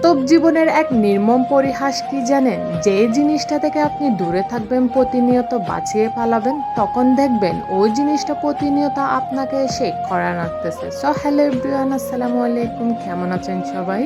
বাস্তব জীবনের এক নির্মম পরিহাস কি জানেন? যে জিনিসটা থেকে আপনি দূরে থাকবেন, প্রতিনিয়ত বাঁচিয়ে পালাবেন, তখন দেখবেন ওই জিনিসটা প্রতিনিয়ত আপনাকে এসে কড়া নাড়তেছে। সো হ্যালো এভরিওয়ান, আসসালামু আলাইকুম। কেমন আছেন সবাই?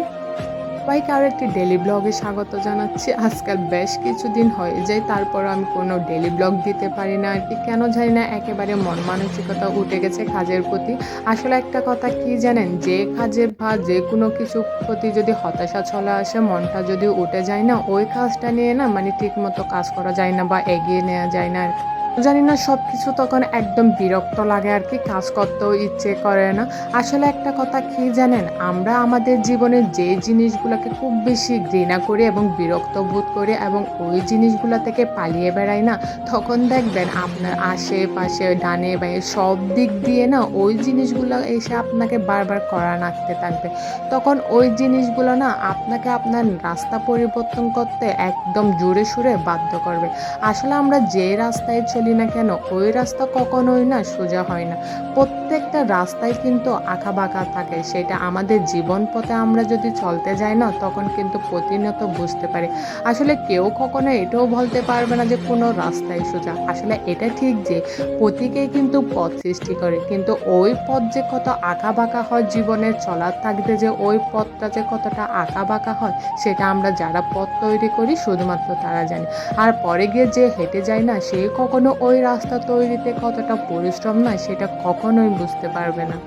সবাইকে আরও একটি ডেলি ব্লগে স্বাগত জানাচ্ছি। আজকাল বেশ কিছুদিন হয়ে যায়, তারপরও আমি কোনো ডেলি ব্লগ দিতে পারি না আর কি। কেন জানি না, একেবারে মন মানসিকতা উঠে গেছে কাজের প্রতি। আসলে একটা কথা কি জানেন, যে কাজে বা যে কোনো কিছু প্রতি যদি হতাশা চলে আসে, মনটা যদি উঠে যায় না, ওই কাজটা নিয়ে না মানে ঠিক মতো কাজ করা যায় না বা এগিয়ে নেওয়া যায় না আর কি। জানি না, সব কিছু তখন একদম বিরক্ত লাগে আর কি, কাজ করতেও ইচ্ছে করে না। আসলে একটা কথা কি জানেন, আমরা আমাদের জীবনের যে জিনিসগুলোকে খুব বেশি ঘৃণা করি এবং বিরক্ত বোধ করি এবং ওই জিনিসগুলো থেকে পালিয়ে বেড়াই না, তখন দেখবেন আপনার আশেপাশে ডানে বাঁয়ে সব দিক দিয়ে না ওই জিনিসগুলো এসে আপনাকে বারবার কড়া নাড়তে থাকবে। তখন ওই জিনিসগুলো না আপনাকে আপনার রাস্তা পরিবর্তন করতে একদম জোরে সুরে বাধ্য করবে। আসলে আমরা যে রাস্তায় চলি না কেন, ওই রাস্তা কখনোই না সোজা হয় না। প্রত্যেকটা রাস্তায় কিন্তু আঁকাবাঁকা থাকে। সেটা আমাদের জীবন পথে আমরা যদি চলতে যাই না, তখন কিন্তু প্রতিনিয়ত বুঝতে পারি। আসলে কেউ কখনো এটাও বলতে পারবে না যে কোনো রাস্তাই সোজা। আসলে এটা ঠিক যে প্রতীকেই কিন্তু পথ সৃষ্টি করে, কিন্তু ওই পথ যে কত আঁকাবাঁকা হয় জীবনের চলার থাকবে, যে ওই পথটা যে কতটা আঁকাবাঁকা হয়, সেটা আমরা যারা পথ তৈরি করি শুধুমাত্র তারা জানি। আর পরে গিয়ে যে হেঁটে যায় না, সে কখনো ওই রাস্তা তৈরিতে কতটা পরিশ্রম নয় সেটা কখনোই বুঝতে পারবে না।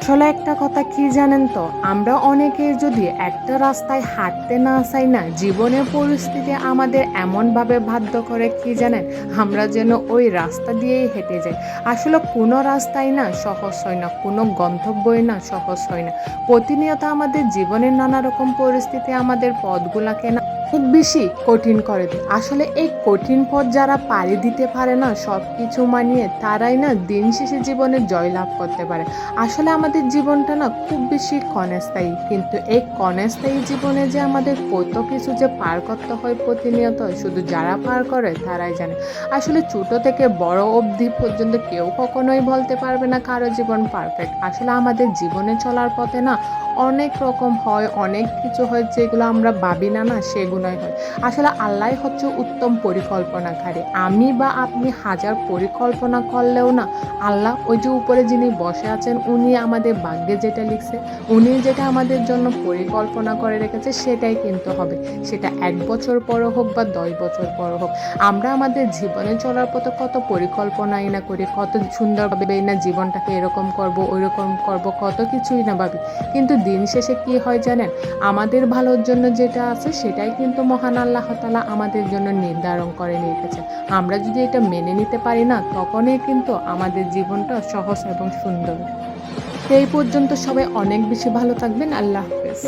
আসলে একটা কথা কি জানেন তো, আমরা অনেকেই যদি একটা রাস্তায় হাঁটতে না চাই না, জীবনের পরিস্থিতি আমাদের এমনভাবে বাধ্য করে কি জানেন, আমরা যেন ওই রাস্তা দিয়েই হেঁটে যাই। আসলে কোনো রাস্তাই না সহজ হয় না, কোনো গন্তব্যই না সহজ হয় না। প্রতিনিয়ত আমাদের জীবনের নানা রকম পরিস্থিতি আমাদের পথগুলাকে না খুব বেশি কঠিন করে দেয়। আসলে এই কঠিন পথ যারা পাড়ি দিতে পারে না সব কিছু মানিয়ে, তারাই না দিন শেষে জীবনে জয়লাভ করতে পারে। আসলে আমাদের জীবনটা না খুব বেশি ক্ষণস্থায়ী, কিন্তু এই ক্ষণস্থায়ী জীবনে যে আমাদের কত কিছু যে পার করতে হয় প্রতিনিয়ত, শুধু যারা পার করে তারাই জানে। আসলে ছোট থেকে বড় অবধি পর্যন্ত কেউ কখনোই বলতে পারবে না কারো জীবন পারফেক্ট। আসলে আমাদের জীবনে চলার পথে না অনেক রকম হয়, অনেক কিছু হয় যেগুলো আমরা ভাবি না সেগুলোই হয়। আসলে আল্লাহ হচ্ছে উত্তম পরিকল্পনাকারী। আমি বা আপনি হাজার পরিকল্পনা করলেও না, আল্লাহ ওই যে উপরে যিনি বসে আছেন, উনি আমাদের ভাগ্যে যেটা লিখছে, উনি যেটা আমাদের জন্য পরিকল্পনা করে রেখেছে সেটাই কিন্তু হবে। সেটা 1 বছর পরও হোক বা 10 বছর পরও হোক। আমরা আমাদের জীবনে চলার পথে কত পরিকল্পনাই না করি, কত সুন্দরভাবে না জীবনটাকে এরকম করব ওইরকম করব, কত কিছুই না ভাবি। কিন্তু দিন শেষে কি হয় জানেন, আমাদের ভালোর জন্য যেটা আছে সেটাই কিন্তু মহান আল্লাহ তাআলা আমাদের জন্য নির্ধারণ করে রেখেছে। আমরা যদি এটা মেনে নিতে পারি না, তখনই কিন্তু আমাদের জীবনটা সহজ এবং সুন্দর। এই পর্যন্ত সবাই অনেক বেশি ভালো থাকবেন। আল্লাহ হাফেজ।